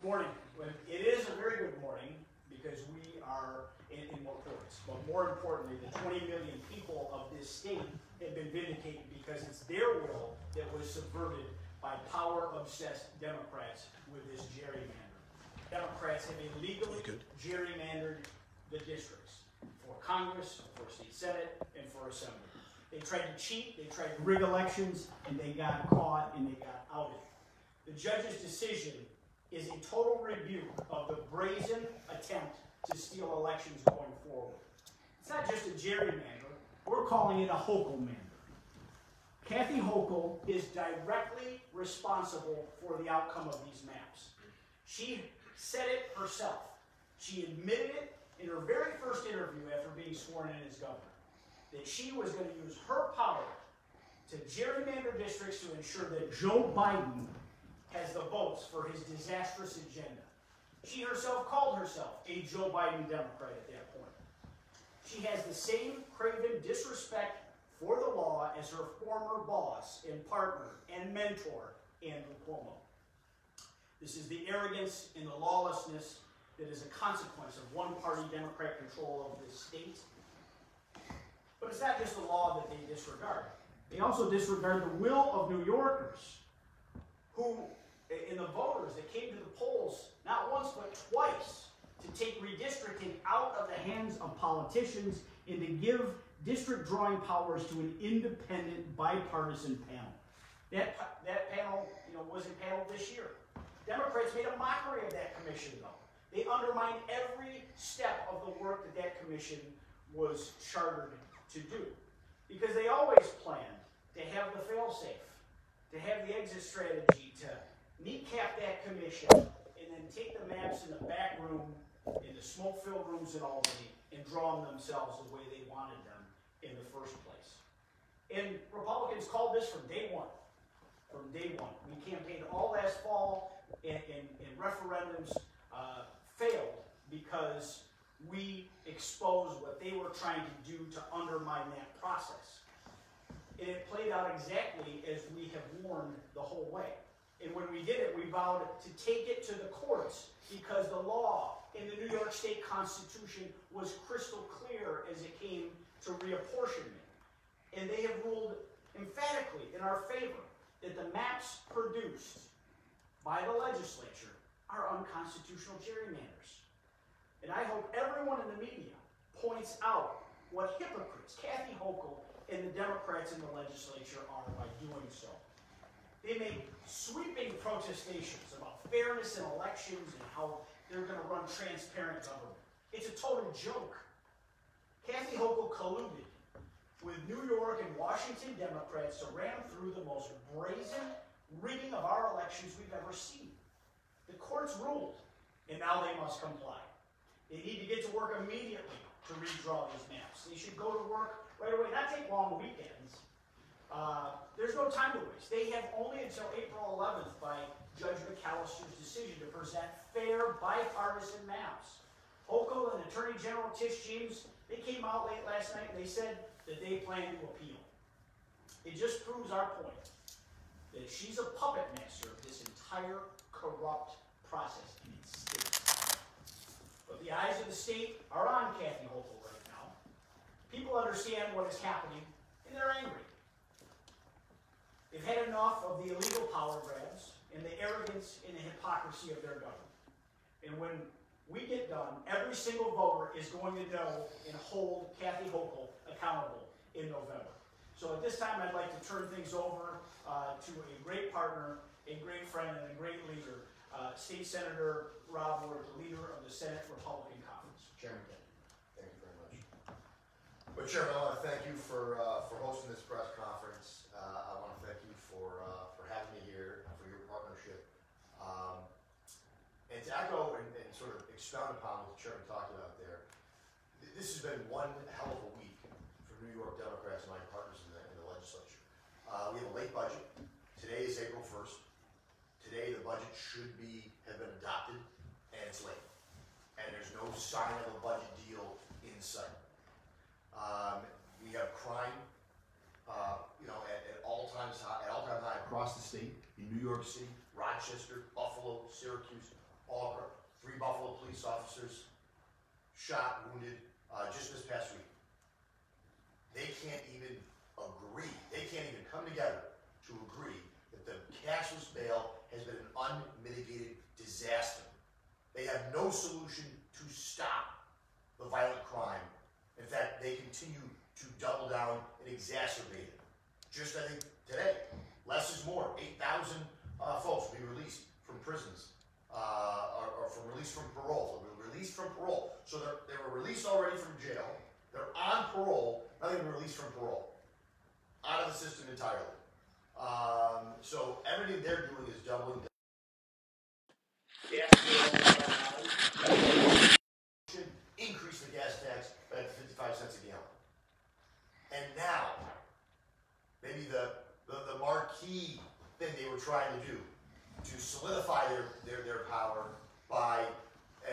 Morning. It is a very good morning because we are in more courts. But more importantly, the 20 million people of this state have been vindicated because it's their will that was subverted by power-obsessed Democrats with this gerrymandering. Democrats have illegally gerrymandered the districts for Congress, for state senate, and for assembly. They tried to cheat, they tried to rig elections, and they got caught and they got outed. The judge's decision is a total rebuke of the brazen attempt to steal elections going forward. It's not just a gerrymander, we're calling it a Hochul-mander. Kathy Hochul is directly responsible for the outcome of these maps. She said it herself. She admitted it in her very first interview after being sworn in as governor, that she was going to use her power to gerrymander districts to ensure that Joe Biden has the votes for his disastrous agenda. She herself called herself a Joe Biden Democrat at that point. She has the same craven disrespect for the law as her former boss and partner and mentor, Andrew Cuomo. This is the arrogance and the lawlessness that is a consequence of one-party Democrat control of this state. But it's not just the law that they disregard. They also disregard the will of New Yorkers who, and the voters that came to the polls not once but twice to take redistricting out of the hands of politicians and to give district drawing powers to an independent bipartisan panel. That panel, wasn't paneled this year. Democrats made a mockery of that commission, though. They undermined every step of the work that commission was chartered to do, because they always planned to have the fail-safe, to have the exit strategy, to kneecap that commission, and then take the maps in the back room, in the smoke-filled rooms in Albany, and draw them themselves the way they wanted them in the first place. And Republicans called this from day one. From day one. We campaigned all last fall, and referendums failed because we exposed what they were trying to do to undermine that process. And it played out exactly as we have warned the whole way. And when we did it, we vowed to take it to the courts because the law in the New York State Constitution was crystal clear as it came to reapportionment. And they have ruled emphatically in our favor that the maps produced by the legislature are unconstitutional gerrymanders. And I hope everyone in the media points out what hypocrites Kathy Hochul and the Democrats in the legislature are by doing so. They make sweeping protestations about fairness in elections and how they're going to run transparent government. It's a total joke. Kathy Hochul colluded with New York and Washington Democrats to ram through the most brazen rigging of our elections we've ever seen. The courts ruled, and now they must comply. They need to get to work immediately to redraw these maps. They should go to work right away, not take long weekends. There's no time to waste. They have only until April 11th by Judge McAllister's decision to present fair bipartisan maps. Hochul and Attorney General Tish James, they came out late last night and they said that they plan to appeal. It just proves our point that she's a puppet master of this entire corrupt process in its state. But the eyes of the state are on Kathy Hochul right now. People understand what is happening, and they're angry. They've had enough of the illegal power grabs and the arrogance and the hypocrisy of their government. And when we get done, every single voter is going to know and hold Kathy Hochul accountable in November. So at this time, I'd like to turn things over to a great partner, a great friend, and a great leader, State Senator Rob Ward, the leader of the Senate Republican Conference. Chairman. Thank you very much. Well, Chairman, I want to thank you for hosting this press conference. I want to thank you for having me here, for your partnership. And to echo and sort of expound upon what the Chairman talked about there, this has been one hell of a week for New York Democrats and my partners in the legislature. We have a late budget. Today is April 1st. Today the budget should have been adopted, and it's late. And there's no sign of a budget deal in sight. We have crime, at all-time high across the state, in New York City, Rochester, Buffalo, Syracuse, all across. 3 Buffalo police officers shot, wounded, just this past week. They can't even agree. They can't even come together to agree that the cashless bail has been an unmitigated disaster. They have no solution to stop the violent crime. In fact, they continue to double down and exacerbate it. Just, I think, today, less is more. 8,000 folks will be released from prisons, or from released from parole. They'll be released from parole. So they were released already from jail. They're on parole. Now they're released from parole. Out of the system entirely. So everything they're doing is doubling down. Should increase the gas tax by 55 cents a gallon. And now, maybe the marquee thing they were trying to do to solidify their power by,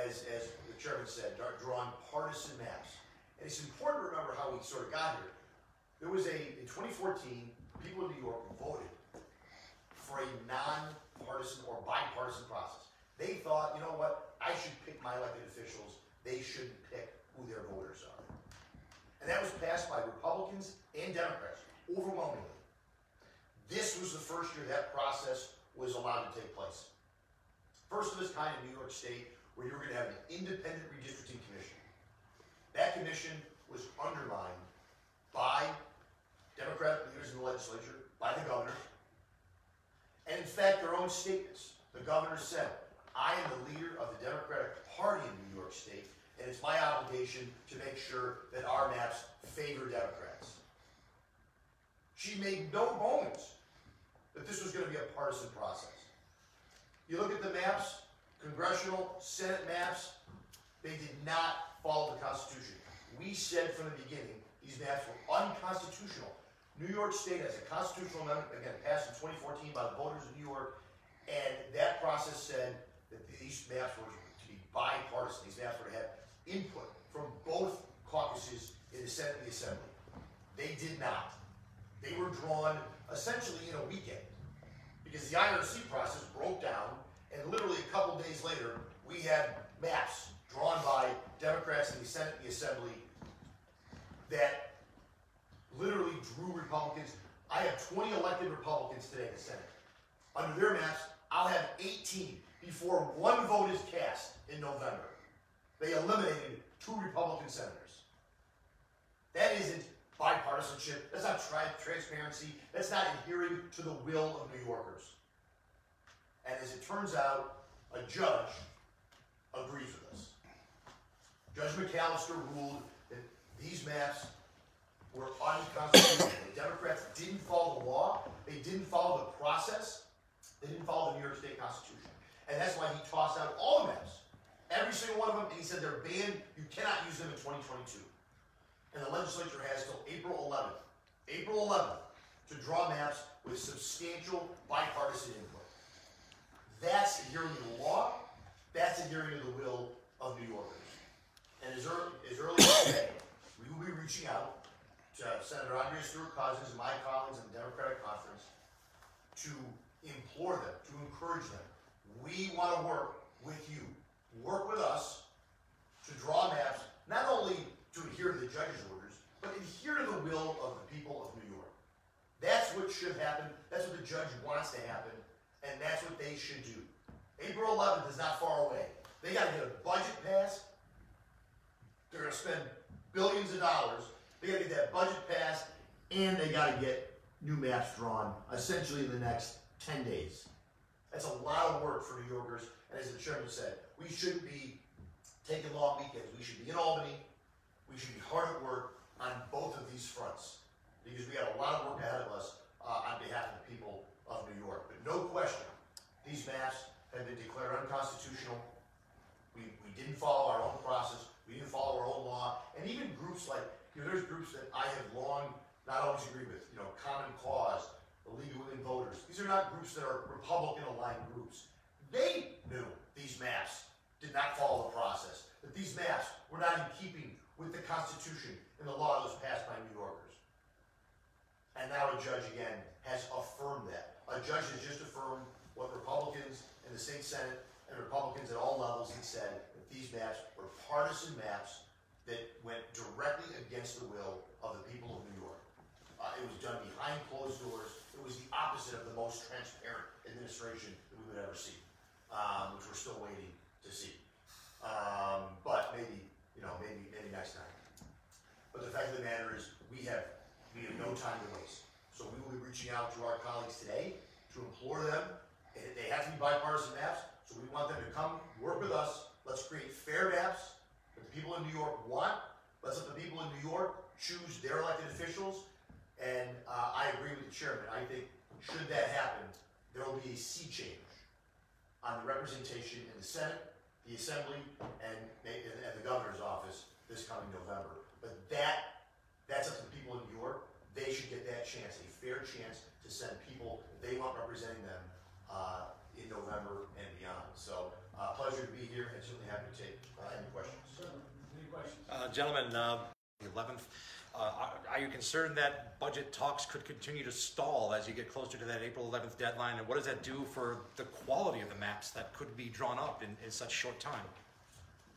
as the chairman said, drawing partisan maps. And it's important to remember how we sort of got here. There was in 2014, people in New York voted for a non-partisan or bipartisan process. They thought, you know what, I should pick my elected officials. They shouldn't pick who their voters are. And that was passed by Republicans and Democrats, overwhelmingly. This was the first year that process was allowed to take place. First of its kind in New York State, where you were going to have an independent redistricting commission. That commission was undermined by Democratic leaders in the legislature, by the governor, and in fact, their own statements. The governor said, I am the leader of the Democratic Party in New York State, and it's my obligation to make sure that our maps favor Democrats. She made no bones that this was going to be a partisan process. You look at the maps, congressional, Senate maps, they did not follow the Constitution. We said from the beginning, these maps were unconstitutional. New York State has a constitutional amendment, again, passed in 2014 by the voters of New York, and that process said that these maps were to be bipartisan. These maps were to have input from both caucuses in the Senate and the Assembly. They did not. They were drawn essentially in a weekend because the IRC process broke down, and literally a couple days later, we had maps drawn by Democrats in the Senate and the Assembly that literally drew Republicans. I have 20 elected Republicans today in the Senate. Under their maps, I'll have 18 before one vote is cast in November. They eliminated 2 Republican senators. That isn't bipartisanship. That's not transparency. That's not adhering to the will of New Yorkers. And as it turns out, a judge agrees with us. Judge McAllister ruled that these maps were unconstitutional. The Democrats didn't follow the law. They didn't follow the process. They didn't follow the New York State Constitution. And that's why he tossed out all the maps. Every single one of them, and he said they're banned. You cannot use them in 2022. And the legislature has till April 11th, to draw maps with substantial bipartisan input. That's adhering to the law. That's adhering to the will of New Yorkers. And as early as today, we will be reaching out to Senator Andrea Stewart-Cousins and my colleagues in the Democratic Conference to implore them, to encourage them. We want to work with you. Work with us to draw maps, not only to adhere to the judge's orders, but adhere to the will of the people of New York. That's what should happen. That's what the judge wants to happen, and that's what they should do. April 11th is not far away. They got to get a budget passed. They're going to spend billions of dollars. They got to get that budget passed, and they got to get new maps drawn, essentially in the next 10 days. That's a lot of work for New Yorkers, and as the chairman said, we shouldn't be taking long weekends. We should be in Albany. We should be hard at work on both of these fronts, because we have a lot of work ahead of us on behalf of the people of New York. But no question, these maps have been declared unconstitutional. We didn't follow our own process. We didn't follow our own law. And even groups like, there's groups that I have long not always agreed with, Common Cause, the League of Women Voters. These are not groups that are Republican-aligned groups. They knew these maps did not follow the process, that these maps were not in keeping with the Constitution and the law that was passed by New Yorkers. And now a judge, again, has affirmed that. A judge has just affirmed what Republicans in the state Senate and Republicans at all levels that said that these maps were partisan maps that went directly against the will of the people of New York. It was done behind closed doors. It was the opposite of the most transparent administration that we would ever see, which we're still waiting to see. But maybe, maybe next time. But the fact of the matter is, we have no time to waste. So we will be reaching out to our colleagues today to implore them. They have to be bipartisan maps, so we want them to come work with us. Let's create fair maps that the people in New York want. Let's let the people in New York choose their elected officials. And I agree with the chairman. I think, should that happen, there will be a sea change on the representation in the Senate, the Assembly, and the governor's office this coming November. But that's up to the people in New York. They should get that chance, a fair chance to send people they want representing them in November and beyond. So, pleasure to be here, and certainly happy to take any questions. Any questions? Gentlemen, the 11th, are you concerned that budget talks could continue to stall as you get closer to that April 11th deadline? And what does that do for the quality of the maps that could be drawn up in such short time?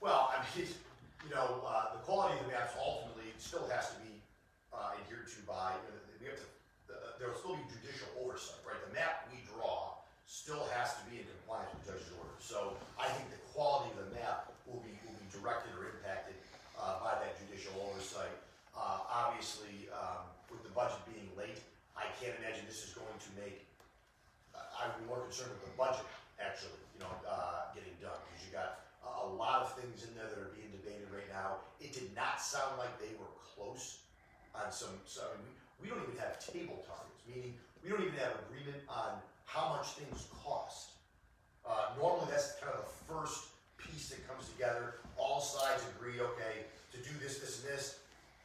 Well, I mean, the quality of the maps ultimately still has to be adhered to by, there will still be judicial oversight, right? The map we draw still has to be in compliance with the judge's order. So I think the quality of the map will be directed or impacted by that judicial oversight. Obviously, with the budget being late, I can't imagine this is going to make, I would be more concerned with the budget actually, getting done, because you got a lot of things in there that are being debated right now. It did not sound like they were close on we don't even have table targets, meaning we don't even have agreement on how much things cost. Normally that's kind of the first piece that comes together. All sides agree, okay, to do this, this, and this,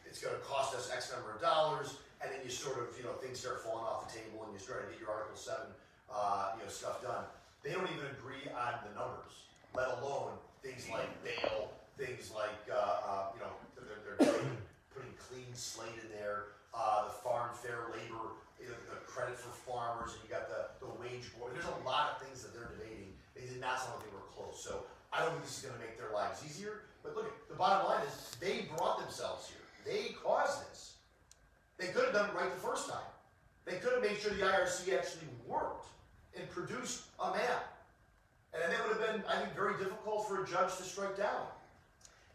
it's going to cost us X number of dollars, and then you sort of, things start falling off the table and you start to get your Article 7, stuff done. They don't even agree on the numbers, let alone things like bail, things like, they're putting clean slate in there, the farm fair labor, the credit for farmers, and you got the wage board. There's a lot of things that they're debating. They did not sound like they were close. So I don't think this is going to make their lives easier. But look, the bottom line is they brought themselves here. They caused this. They could have done it right the first time. They could have made sure the IRC actually worked and produced a map. And that would have been, I think, very difficult for a judge to strike down.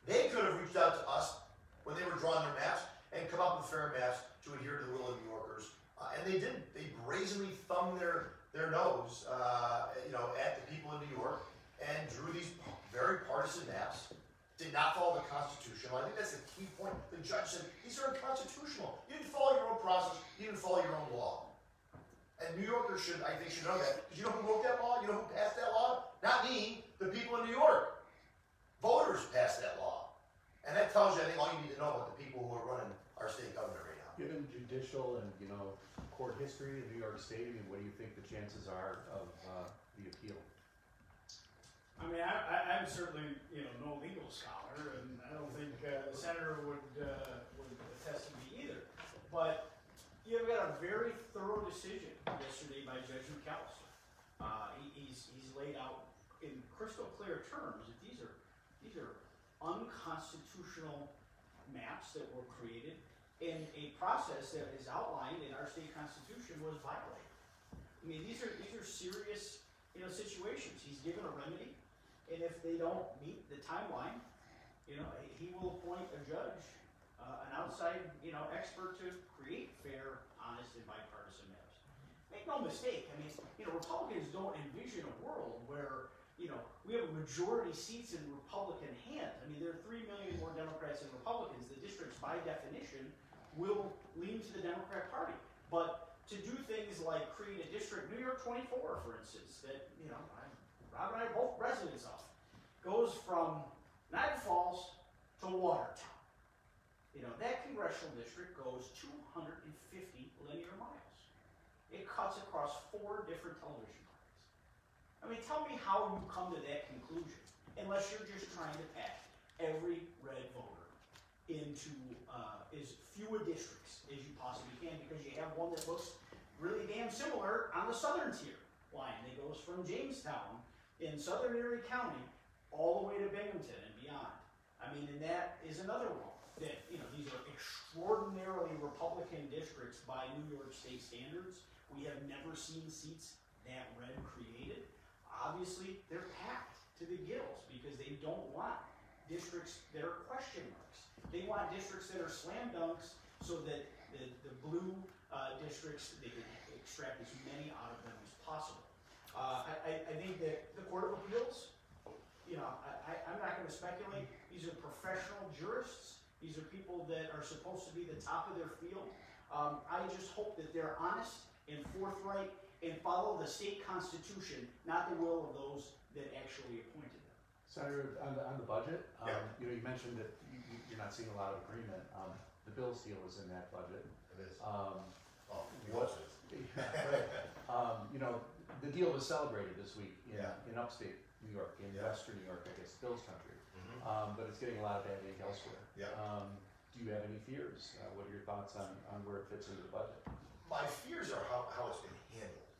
They could have reached out to us when they were drawing their maps and come up with fair maps to adhere to the will of New Yorkers. And they didn't. They brazenly thumbed their nose, at the people in New York and drew these very partisan maps. Did not follow the Constitution. I think that's the key point. The judge said, these are unconstitutional. You didn't follow your own process. You didn't follow your own law. And New Yorkers should know that. Because you know who wrote that law? You know who passed that law? Not me, the people in New York. Voters passed that law. And that tells you, I think, all you need to know about the people who are running our state government right now. Given judicial and, court history in New York State, what do you think the chances are of the appeal? I mean, I'm certainly, no legal scholar, and I don't think the senator would attest to me either. But you've got a very thorough decision yesterday by Judge McAllister. He's laid out in crystal clear terms that these are unconstitutional maps that were created, and a process that is outlined in our state constitution was violated. I mean, these are serious, situations. He's given a remedy. And if they don't meet the timeline, he will appoint a judge, an outside, expert to create fair, honest, and bipartisan maps. Make no mistake. I mean, Republicans don't envision a world where, we have a majority seats in Republican hands. I mean, there are 3 million more Democrats than Republicans. The districts, by definition, will lean to the Democrat Party. But to do things like create a district, New York 24, for instance, that, Rob and I are both residents of, goes from Niagara Falls to Watertown. That congressional district goes 250 linear miles. It cuts across 4 different television markets. I mean, tell me how you come to that conclusion, unless you're just trying to pack every red voter into as few districts as you possibly can, because you have one that looks really damn similar on the southern tier line that goes from Jamestown in southern Erie County all the way to Binghamton and beyond. I mean, and that is another one that, you know, these are extraordinarily Republican districts by New York State standards. We have never seen seats that red created. Obviously, they're packed to the gills because they don't want districts that are question marks. They want districts that are slam dunks so that the blue districts, they can extract as many out of them as possible. I think that the Court of Appeals, you know, I'm not going to speculate. These are professional jurists. These are people that are supposed to be the top of their field. I just hope that they're honest and forthright and follow the state constitution, not the will of those that actually appointed them. Senator, on the budget, Yeah. you know, you mentioned that you're not seeing a lot of agreement. The Bills deal is in that budget. It is. Um, We watched it. Yeah, right. You know, the deal was celebrated this week in upstate New York, in western New York, I guess, Bill's country. But it's getting a lot of bad ink elsewhere. Yeah. Do you have any fears? What are your thoughts on where it fits into the budget? My fears are how it's been handled,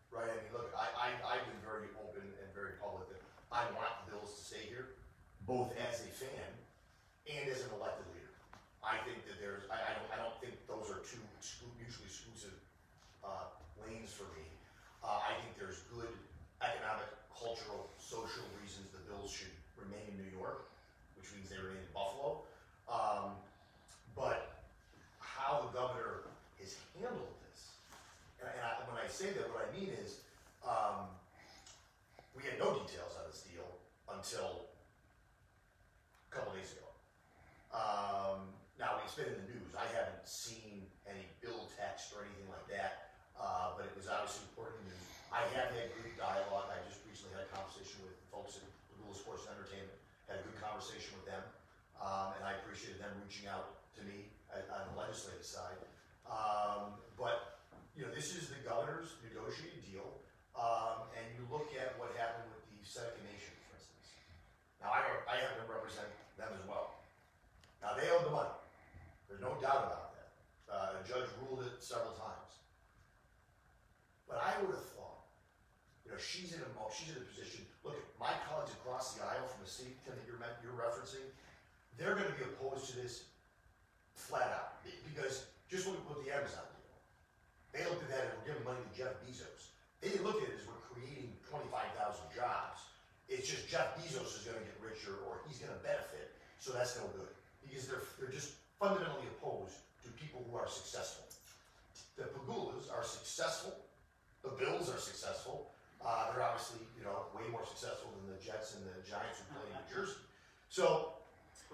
right? I mean, look, I've been very open and very public that I want the Bills to stay here, both as a fan and as an elected leader. I think that I don't think those are two mutually exclusive lanes for me. I think there's good economic, cultural, social reasons the Bills should remain in New York, which means they remain in Buffalo. But how the governor has handled this, and when I say that, what I mean is we had no details on this deal until a couple days ago. Now, it's been in the news. I haven't seen any bill text or anything like that, but it was obviously reported in the news. I have had good dialogue. I just recently had a conversation with folks at Hochul Sports and Entertainment, had a good conversation with them, and I appreciated them reaching out to me on the legislative side. But, you know, this is the governor's negotiated deal, and you look at what happened with the Seneca Nation, for instance. Now, I have to represent them as well. Now, they owe the money. There's no doubt about that. The judge ruled it several times. But I would have thought, you know, she's in a position. Look, my colleagues across the aisle from the state that you're referencing, they're going to be opposed to this flat out. Because just look at the Amazon deal. They looked at that as we're giving money to Jeff Bezos. They didn't look at it as we're creating 25,000 jobs. It's just Jeff Bezos is going to get richer or he's going to benefit. So that's no good. Because they're just fundamentally opposed to people who are successful. The Pagulas are successful. The Bills are successful. They're obviously, you know, way more successful than the Jets and the Giants who play in New Jersey. So,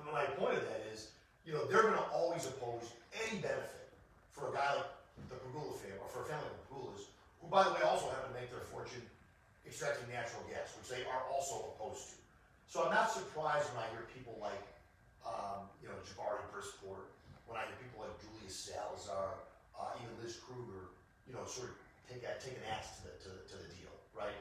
my point of that is, you know, they're going to always oppose any benefit for a guy like the Pagula family, or for a family like the Pagulas, who, by the way, also happen to make their fortune extracting natural gas, which they are also opposed to. So I'm not surprised when I hear people like, you know, Jabari Brisport, when I hear people like Julius Salazar, even Liz Kruger, you know, sort of take an axe to the deal, right?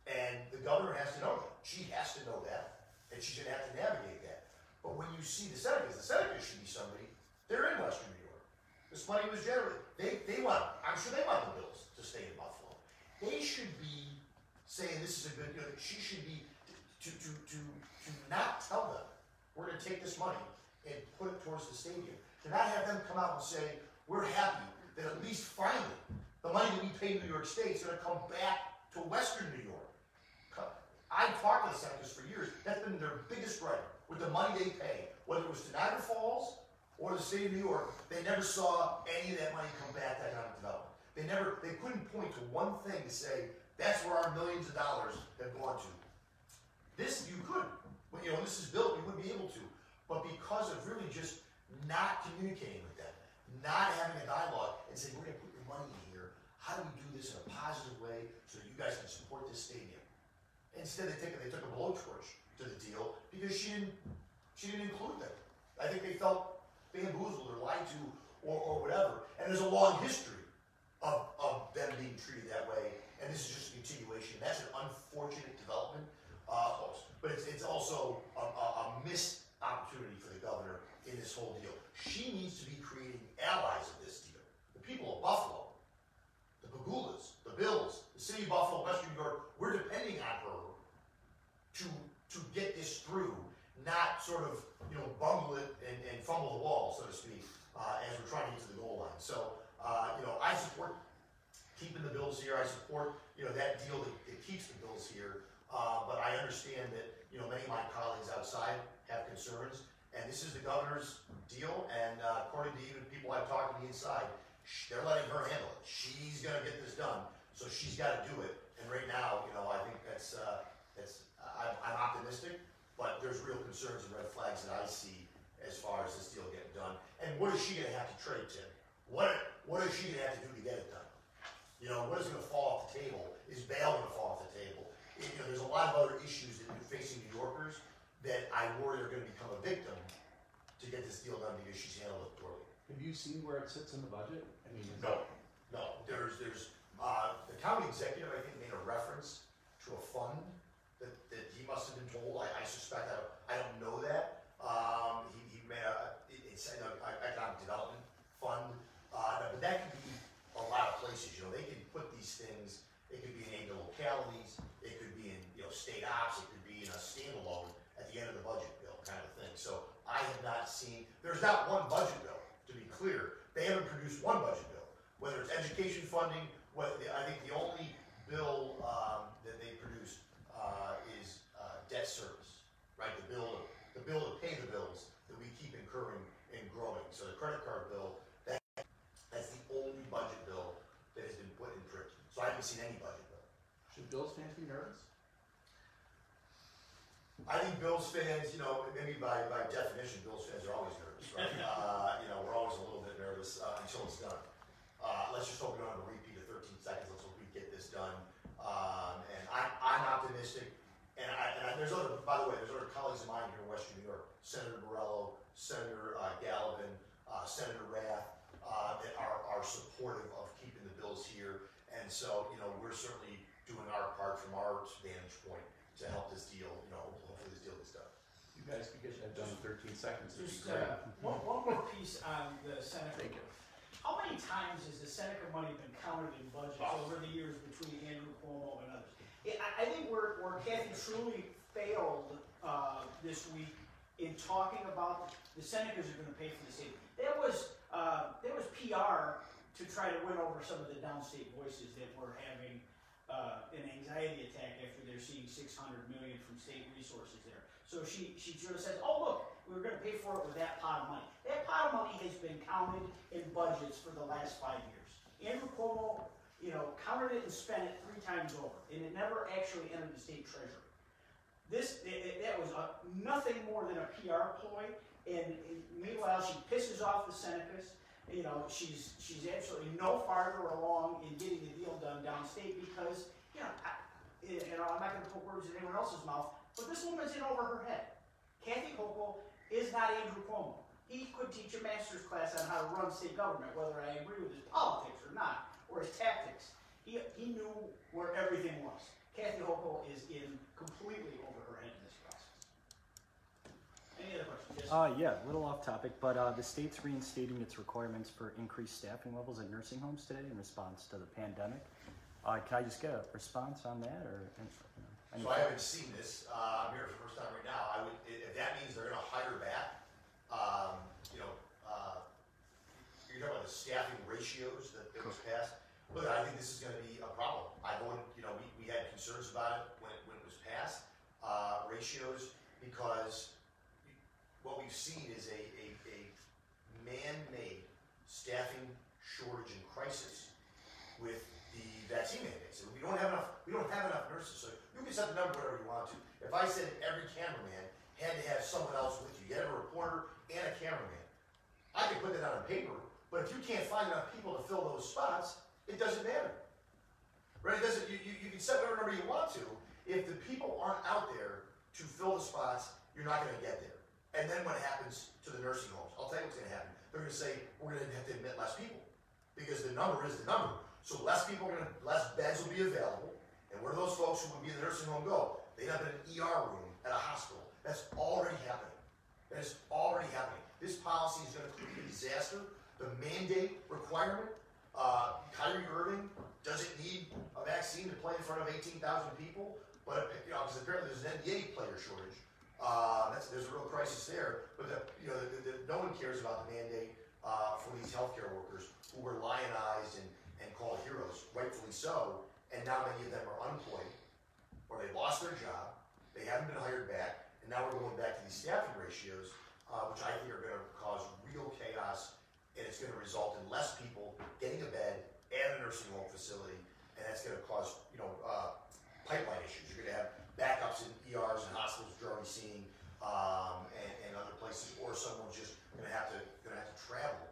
And the governor has to know that. She has to know that, and she's going to have to navigate that. But when you see the Senators should be somebody, they're in Western New York. This money was generated. I'm sure they want the Bills to stay in Buffalo. They should be saying this is a good, you know, she should be, to not tell them, we're going to take this money and put it towards the stadium. To not have them come out and say, we're happy that at least finally the money that we pay New York State is going to come back to Western New York. I've talked to the Senators for years. That's been their biggest gripe with the money they pay. Whether it was to Niagara Falls or the state of New York, they never saw any of that money come back to economic development. They couldn't point to one thing to say, that's where our millions of dollars have gone to. This, you could. When, you know, when this is built, you wouldn't be able to. But because of really just not communicating with them, not having a dialogue, and saying, we're going to put your money in here, how do we do this in a positive way so that you guys can support this stadium? Instead, they took a blowtorch to the deal because she didn't include them. I think they felt bamboozled or lied to or whatever. And there's a long history of them being treated that way, and this is just a continuation. That's an unfortunate development, but it's also a missed opportunity for the governor in this whole deal. She needs to be creating allies of this deal. The people of Buffalo, the Pagulas, the Bills, the city of Buffalo, Western New York, we're depending to get this through, not sort of, bungle it and fumble the wall, so to speak, as we're trying to get to the goal line. So, I support keeping the bills here. I support, that deal that keeps the bills here. But I understand that, many of my colleagues outside have concerns, and this is the governor's deal, and according to even people I've talked to the inside, they're letting her handle it. She's going to get this done, so she's got to do it. And right now, I think I'm optimistic, but there's real concerns and red flags that I see as far as this deal getting done. And what is she going to have to trade, Tim? What is she going to have to do to get it done? What is going to fall off the table? Is bail going to fall off the table? There's a lot of other issues that are facing New Yorkers that I worry are going to become a victim to get this deal done because she's handled it poorly. Have you seen where it sits in the budget? I mean, No. There's the county executive, I think, made a reference to a fund that he must have been told. I suspect, I don't know that. He made it's an economic development fund, but that could be a lot of places. They can put these things. It could be in aid to localities. It could be in state ops. It could be in a standalone at the end of the budget bill kind of thing. So I have not seen. There's not one budget bill, to be clear. They haven't produced one budget bill. Whether it's education funding, I think the only bill that they produced is debt service, right? The bill to pay the bills that we keep incurring and growing. So the credit card bill, that's the only budget bill that has been put in print. So I haven't seen any budget bill. should Bills fans be nervous? I think Bills fans, maybe by definition, Bills fans are always nervous, right? We're always a little bit nervous until it's done. Let's just hope we don't have a repeat of 13 seconds. Let's hope we get this done. And I'm optimistic. And there's other, by the way, there's other colleagues of mine here in Western New York, Senator Morello, Senator Gallivan, Senator Rath, that are supportive of keeping the bills here. And so, we're certainly doing our part from our vantage point to help this deal, hopefully this deal gets done. You guys could get that done in 13 seconds. It'd be Just great. one more piece on the Seneca. How many times has the Seneca money been counted in budgets over the years between Andrew Cuomo and others? I think where Kathy truly failed this week in talking about the Senecas are going to pay for the state. There was PR to try to win over some of the downstate voices that were having an anxiety attack after they're seeing $600 million from state resources there. So she sort of says, "Oh look, we're going to pay for it with that pot of money." That pot of money has been counted in budgets for the last 5 years. Andrew Cuomo, counted it and spent it 3 times over, and it never actually entered the state treasury. That was nothing more than a PR ploy, and meanwhile she pisses off the Senecas. She's absolutely no farther along in getting the deal done downstate because, I'm not going to put words in anyone else's mouth, but this woman's in over her head. Kathy Hochul is not Andrew Cuomo. He could teach a master's class on how to run state government, whether I agree with his politics or not, or his tactics. He knew where everything was. Kathy Hochul is in completely over her head in this process. Any other questions? Yes. Yeah, a little off topic, but the state's reinstating its requirements for increased staffing levels at nursing homes today in response to the pandemic. Can I just get a response on that, or? So I haven't seen this. I'm here for the first time right now. If that means they're going to hire back, you're talking about the staffing ratios that was passed. Look, I think this is going to be a problem. I voted, we had concerns about it when it was passed, ratios, because what we've seen is a man-made staffing shortage and crisis with the vaccine mandates. We don't have enough nurses. So you can set the number whatever you want to. If I said every cameraman had to have someone else with you had a reporter and a cameraman, I could put that on paper. But if you can't find enough people to fill those spots, it doesn't matter. Right? It doesn't. You can set whatever number you want to. If the people aren't out there to fill the spots, you're not going to get there. And then what happens to the nursing homes? I'll tell you what's going to happen. They're going to say we're going to have to admit less people because the number is the number. So less beds will be available. And where do those folks who would be in the nursing home go? They'd have an ER room at a hospital. That's already happening. That is already happening. This policy is going to create a disaster. The mandate requirement, Kyrie Irving doesn't need a vaccine to play in front of 18,000 people, but but, you know, because apparently there's an NBA player shortage. There's a real crisis there, but no one cares about the mandate for these healthcare workers who were lionized and called heroes, rightfully so, and now many of them are unemployed, or they lost their job, they haven't been hired back, and now we're going back to these staffing ratios, which I think are going to cause real chaos, and it's going to result in less people getting a bed at a nursing home facility, and that's going to cause, pipeline issues. You're going to have backups in ERs and hospitals you're already seeing, and other places, or someone's just going to have to travel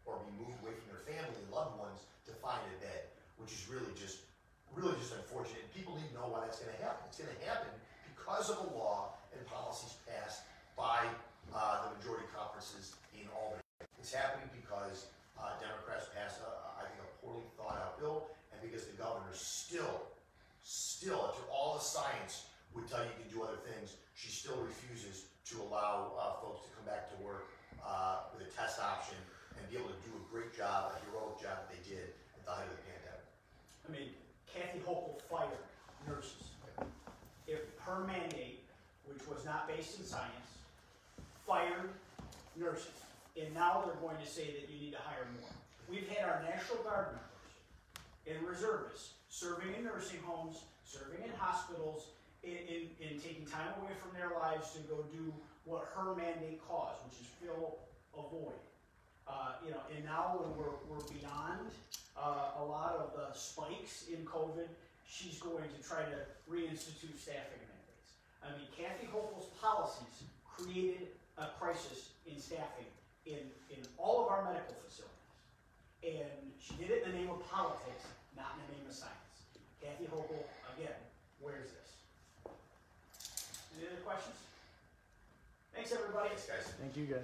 or be moved away from their family and loved ones to find a bed, which is really just unfortunate. And people need to know why that's going to happen. It's going to happen because of a law and policies passed by the majority conferences in Albany. It's happening because Democrats passed, I think, a poorly thought out bill, and because the governor still, after all the science would tell you can do other things, she still refuses to allow folks to come back to work with a test option and be able to do a great job, a heroic job that they did at the height of the pandemic. I mean, Kathy Hochul fired nurses. If her mandate, which was not based in science, fired nurses, and now they're going to say that you need to hire more. We've had our National Guard members and reservists serving in nursing homes, serving in hospitals, in taking time away from their lives to go do what her mandate caused, which is fill a void. And now when we're beyond a lot of the spikes in COVID, she's going to try to reinstitute staffing mandates. I mean, Kathy Hochul's policies created a crisis in staffing in all of our medical facilities. And she did it in the name of politics, not in the name of science. Kathy Hochul, again, where's this? Any other questions? Thanks, everybody. Thanks, guys. Thank you, guys.